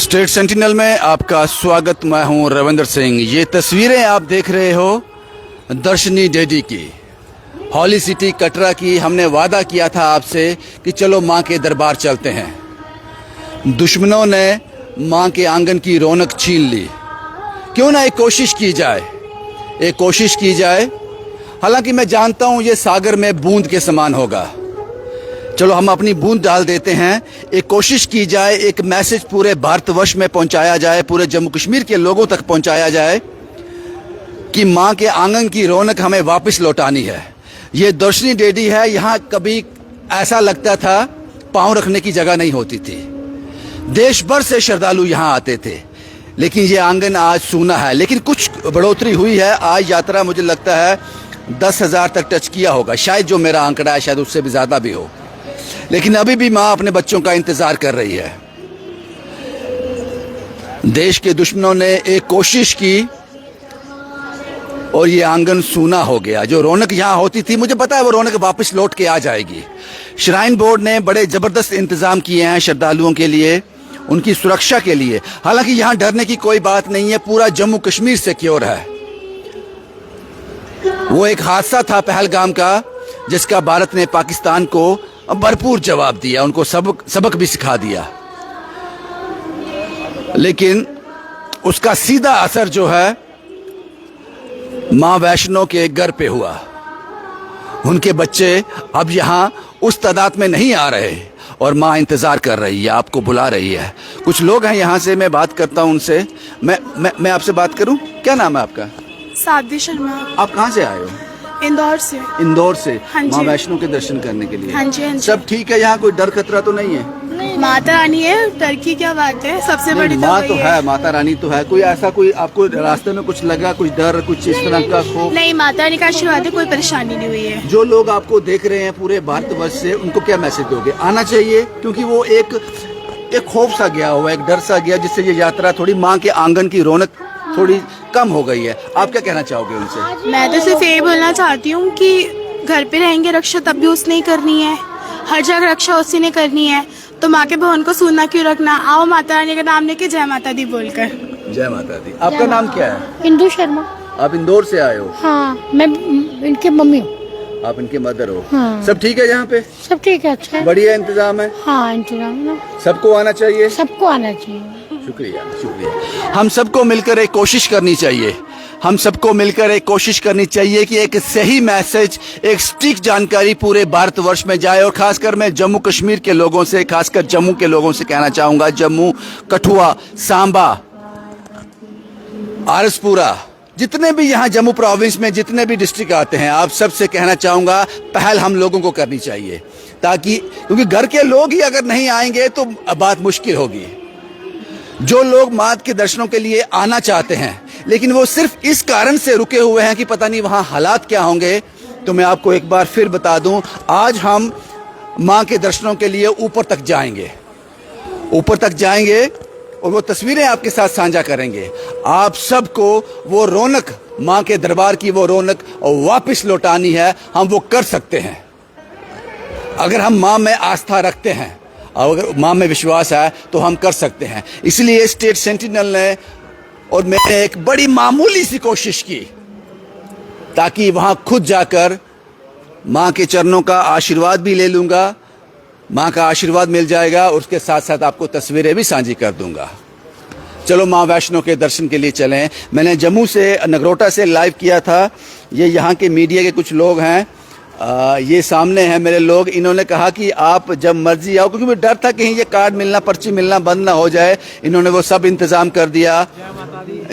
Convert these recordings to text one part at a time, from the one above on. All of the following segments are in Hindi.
स्टेट सेंटिनल में आपका स्वागत। मैं हूं रविंद्र सिंह। ये तस्वीरें आप देख रहे हो दर्शनी डेडी की, हॉली सिटी कटरा की। हमने वादा किया था आपसे कि चलो मां के दरबार चलते हैं। दुश्मनों ने मां के आंगन की रौनक छीन ली। क्यों ना एक कोशिश की जाए, एक कोशिश की जाए। हालांकि मैं जानता हूं ये सागर में बूंद के समान होगा। चलो हम अपनी बूंद डाल देते हैं। एक कोशिश की जाए, एक मैसेज पूरे भारतवर्ष में पहुंचाया जाए, पूरे जम्मू कश्मीर के लोगों तक पहुंचाया जाए कि मां के आंगन की रौनक हमें वापस लौटानी है। ये दर्शनी डेडी है। यहाँ कभी ऐसा लगता था पांव रखने की जगह नहीं होती थी। देश भर से श्रद्धालु यहाँ आते थे, लेकिन ये आंगन आज सूना है। लेकिन कुछ बढ़ोतरी हुई है। आज यात्रा मुझे लगता है 10,000 तक टच किया होगा। शायद जो मेरा आंकड़ा है शायद उससे भी ज्यादा भी हो। लेकिन अभी भी मां अपने बच्चों का इंतजार कर रही है। देश के दुश्मनों ने एक कोशिश की और ये आंगन सूना हो गया। जो रौनक यहां होती थी, मुझे पता है वो रौनक वापस लौट के आ जाएगी। श्राइन बोर्ड ने बड़े जबरदस्त इंतजाम किए हैं श्रद्धालुओं के लिए, उनकी सुरक्षा के लिए। हालांकि यहां डरने की कोई बात नहीं है। पूरा जम्मू कश्मीर सिक्योर है। वो एक हादसा था पहलगाम का, जिसका भारत ने पाकिस्तान को भरपूर जवाब दिया, उनको सबक भी सिखा दिया। लेकिन उसका सीधा असर जो है मां वैष्णो के घर पे हुआ। उनके बच्चे अब यहां उस तादाद में नहीं आ रहे और मां इंतजार कर रही है, आपको बुला रही है। कुछ लोग हैं यहां से, मैं बात करता हूं उनसे। मैं आपसे बात करूं? क्या नाम है आपका? साध्वी शर्मा। आप कहां से आए हो? इंदौर से। इंदौर से? हाँ जी। मां वैष्णो के दर्शन करने के लिए? हाँ जी, हाँ जी। सब ठीक है? यहाँ कोई डर खतरा तो नहीं है? माता रानी है, डर की क्या बात है। सबसे बड़ी तो माँ वही तो है, माता रानी तो है। कोई ऐसा कोई आपको रास्ते में कुछ लगा, कुछ डर, कुछ इस तरह का खौफ? नहीं, माता रानी का आशीर्वाद है, कोई परेशानी नहीं हुई है। जो लोग आपको देख रहे हैं पूरे भारतवर्ष से, उनको क्या मैसेज दोगे? आना चाहिए, क्योंकि वो एक खौफ सा गया हुआ, एक डर सा गया, जिससे ये यात्रा थोड़ी माँ के आंगन की रौनक थोड़ी कम हो गई है। आप क्या कहना चाहोगे उनसे? मैं तो सिर्फ ये बोलना चाहती हूँ कि घर पे रहेंगे रक्षा तब भी उसने ही करनी है, हर जगह रक्षा उसी ने करनी है। तो माँ के भवन को सूना क्यों रखना। आओ माता रानी का नाम लेके जय माता दी बोलकर। जय माता दी। आपका नाम क्या है? इंदू शर्मा। आप इंदौर से आए हो? हाँ, मैं इनकी मम्मी हूँ। आप इनके मदर हो? हाँ। सब ठीक है यहाँ पे? सब ठीक है, अच्छा है। बढ़िया इंतजाम है? हाँ, इंतजाम ना। सबको आना चाहिए? सबको आना चाहिए। शुक्रिया, शुक्रिया। हम सबको मिलकर एक कोशिश करनी चाहिए। हम सबको मिलकर एक कोशिश करनी चाहिए कि एक सही मैसेज, एक सटीक जानकारी पूरे भारतवर्ष में जाए। और खासकर मैं जम्मू कश्मीर के लोगों से, खासकर जम्मू के लोगों से कहना चाहूंगा, जम्मू, कठुआ, सांबा, आरसपुरा, जितने भी यहाँ जम्मू प्रोविंस में जितने भी डिस्ट्रिक्ट आते हैं, आप सबसे कहना चाहूंगा पहल हम लोगों को करनी चाहिए। ताकि, क्योंकि घर के लोग ही अगर नहीं आएंगे तो बात मुश्किल होगी। जो लोग मां के दर्शनों के लिए आना चाहते हैं, लेकिन वो सिर्फ इस कारण से रुके हुए हैं कि पता नहीं वहां हालात क्या होंगे, तो मैं आपको एक बार फिर बता दूं, आज हम मां के दर्शनों के लिए ऊपर तक जाएंगे। ऊपर तक जाएंगे और वो तस्वीरें आपके साथ साझा करेंगे। आप सबको वो रौनक, मां के दरबार की वो रौनक वापस लौटानी है। हम वो कर सकते हैं अगर हम मां में आस्था रखते हैं, और अगर मां में विश्वास है तो हम कर सकते हैं। इसलिए स्टेट सेंटिनल ने और मैंने एक बड़ी मामूली सी कोशिश की, ताकि वहां खुद जाकर मां के चरणों का आशीर्वाद भी ले लूंगा, मां का आशीर्वाद मिल जाएगा, और उसके साथ साथ आपको तस्वीरें भी साझी कर दूंगा। चलो मां वैष्णो के दर्शन के लिए चलें। मैंने जम्मू से, नगरोटा से लाइव किया था। ये यहाँ के मीडिया के कुछ लोग हैं, ये सामने हैं मेरे लोग। इन्होंने कहा कि आप जब मर्जी आओ, क्योंकि मुझे डर था कहीं ये कार्ड मिलना, पर्ची मिलना बंद ना हो जाए। इन्होंने वो सब इंतजाम कर दिया।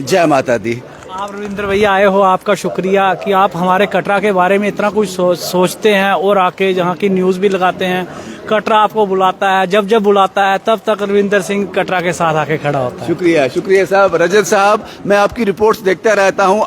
जय माता दी। आप रविंद्र भैया आए हो, आपका शुक्रिया कि आप हमारे कटरा के बारे में इतना कुछ सोचते हैं और आके यहाँ की न्यूज़ भी लगाते हैं। कटरा आपको बुलाता है, जब जब बुलाता है तब तक रविंद्र सिंह कटरा के साथ आके खड़ा होता है। शुक्रिया, शुक्रिया साहब। रजत साहब, मैं आपकी रिपोर्ट्स देखता रहता हूँ।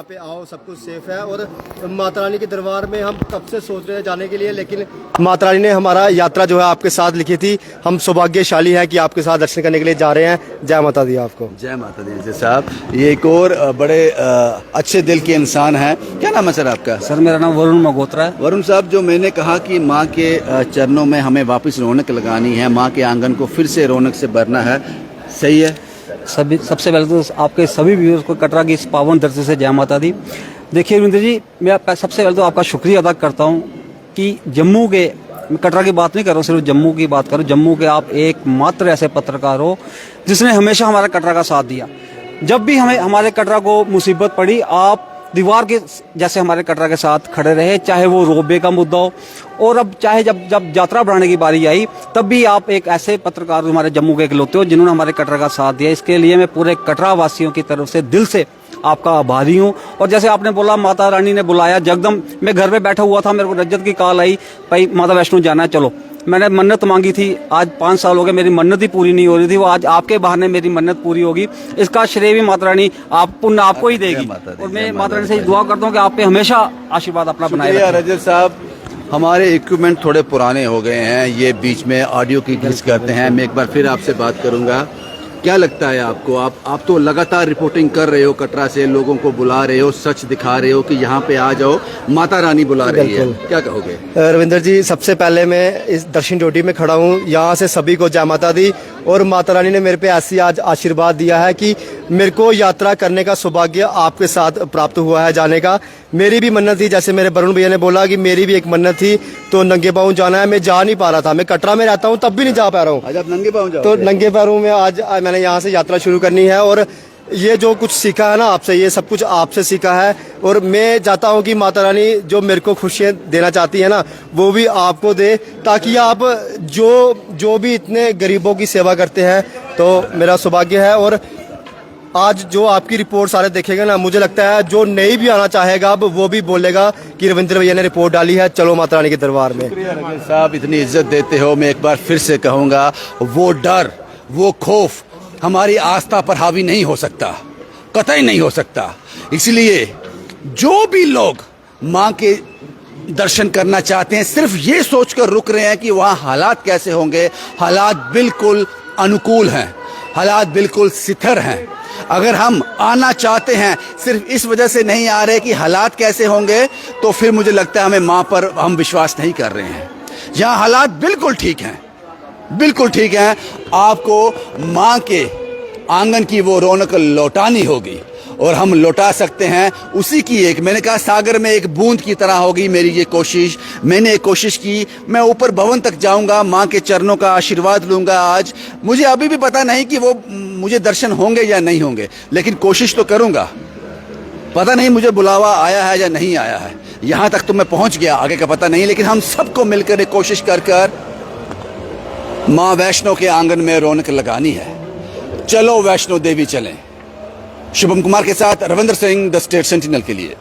पे आओ, सब कुछ सेफ है। और माता रानी के दरबार में हम कब से सोच रहे हैं जाने के लिए, लेकिन माता रानी ने हमारा यात्रा जो है आपके साथ लिखी थी। हम सौभाग्यशाली हैं कि आपके साथ दर्शन करने के लिए जा रहे हैं। जय माता दी आपको। जय माता दी। जी साहब, ये एक और बड़े अच्छे दिल के इंसान हैं। क्या नाम है सर आपका? सर मेरा नाम वरुण मगोत्रा है। वरुण साहब, जो मैंने कहा कि माँ के चरणों में हमें वापस रौनक लगानी है, माँ के आंगन को फिर से रौनक से भरना है, सही है? सबसे पहले तो आपके सभी व्यूअर्स को कटरा की इस पावन धरती से जय माता दी। देखिए रविंद्र जी, मैं सबसे पहले तो आपका शुक्रिया अदा करता हूँ कि जम्मू के, मैं कटरा की बात नहीं कर रहा हूँ, सिर्फ जम्मू की बात करूँ। जम्मू के आप एकमात्र ऐसे पत्रकार हो जिसने हमेशा हमारा कटरा का साथ दिया। जब भी हमारे कटरा को मुसीबत पड़ी, आप दीवार के जैसे हमारे कटरा के साथ खड़े रहे, चाहे वो रोबे का मुद्दा हो, और अब चाहे जब यात्रा बढ़ाने की बारी आई, तब भी आप एक ऐसे पत्रकार हमारे जम्मू के इकलौते हो जिन्होंने हमारे कटरा का साथ दिया। इसके लिए मैं पूरे कटरा वासियों की तरफ से दिल से आपका आभारी हूँ। और जैसे आपने बोला माता रानी ने बुलाया, जगदम मैं घर पे बैठा हुआ था, मेरे को रजत की कॉल आई, भाई माता वैष्णो जाना है, चलो। मैंने मन्नत मांगी थी, आज 5 साल हो गए, मेरी मन्नत ही पूरी नहीं हो रही थी, वो आज आपके बहाने मेरी मन्नत पूरी होगी। इसका श्रेय भी माता रानी पुण्य आपको ही देगी। और मैं माता रानी से दुआ करता हूँ कि आप पे हमेशा आशीर्वाद अपना बनाए रखें। रजत साहब, हमारे इक्विपमेंट थोड़े पुराने हो गए हैं, ये बीच में ऑडियो की ग्लिच करते हैं। मैं एक बार फिर आपसे बात करूंगा, क्या लगता है आपको? आप तो लगातार रिपोर्टिंग कर रहे हो, कटरा से लोगों को बुला रहे हो, सच दिखा रहे हो कि यहाँ पे आ जाओ, माता रानी बुला रही है, क्या कहोगे? रविंदर जी, सबसे पहले मैं इस दर्शन ड्यूटी में खड़ा हूँ, यहाँ से सभी को जय माता दी। और माता रानी ने मेरे पे ऐसी आज आशीर्वाद दिया है कि मेरे को यात्रा करने का सौभाग्य आपके साथ प्राप्त हुआ है, जाने का। मेरी भी मन्नत थी, जैसे मेरे वरुण भैया ने बोला कि मेरी भी एक मन्नत थी, तो नंगे पाँव जाना है। मैं जा नहीं पा रहा था, मैं कटरा में रहता हूँ तब भी नहीं जा पा रहा हूँ। आज आप नंगे पाँव जाओ? तो नंगे पैरों में आज मैंने यहाँ से यात्रा शुरू करनी है। और ये जो कुछ सीखा है ना आपसे, ये सब कुछ आपसे सीखा है। और मैं चाहता हूँ कि माता रानी जो मेरे को खुशियाँ देना चाहती है ना, वो भी आपको दे, ताकि आप जो भी इतने गरीबों की सेवा करते हैं, तो मेरा सौभाग्य है। और आज जो आपकी रिपोर्ट सारे देखेगा ना, मुझे लगता है जो नहीं भी आना चाहेगा अब वो भी बोलेगा कि रविंद्र भैया ने रिपोर्ट डाली है, चलो माता रानी के दरबार में। साहब, इतनी इज्जत देते हो, मैं एक बार फिर से कहूँगा, वो डर, वो खौफ हमारी आस्था पर हावी नहीं हो सकता, कतई नहीं हो सकता। इसलिए जो भी लोग माँ के दर्शन करना चाहते हैं, सिर्फ ये सोचकर रुक रहे हैं कि वहाँ हालात कैसे होंगे। हालात बिल्कुल अनुकूल हैं, हालात बिल्कुल स्थिर हैं। अगर हम आना चाहते हैं, सिर्फ इस वजह से नहीं आ रहे कि हालात कैसे होंगे, तो फिर मुझे लगता है हमें माँ पर हम विश्वास नहीं कर रहे हैं। यहाँ हालात बिल्कुल ठीक हैं, बिल्कुल ठीक है। आपको माँ के आंगन की वो रौनक लौटानी होगी, और हम लौटा सकते हैं। उसी की एक, मैंने कहा सागर में एक बूंद की तरह होगी मेरी ये कोशिश। मैंने एक कोशिश की, मैं ऊपर भवन तक जाऊंगा, माँ के चरणों का आशीर्वाद लूंगा। आज मुझे अभी भी पता नहीं कि वो मुझे दर्शन होंगे या नहीं होंगे, लेकिन कोशिश तो करूंगा। पता नहीं मुझे बुलावा आया है या नहीं आया है, यहाँ तक तो मैं पहुँच गया, आगे का पता नहीं। लेकिन हम सबको मिलकर एक कोशिश कर कर माँ वैष्णो के आंगन में रौनक लगानी है। चलो वैष्णो देवी चलें। शुभम कुमार के साथ Ravindra Singh, the state sentinel के लिए।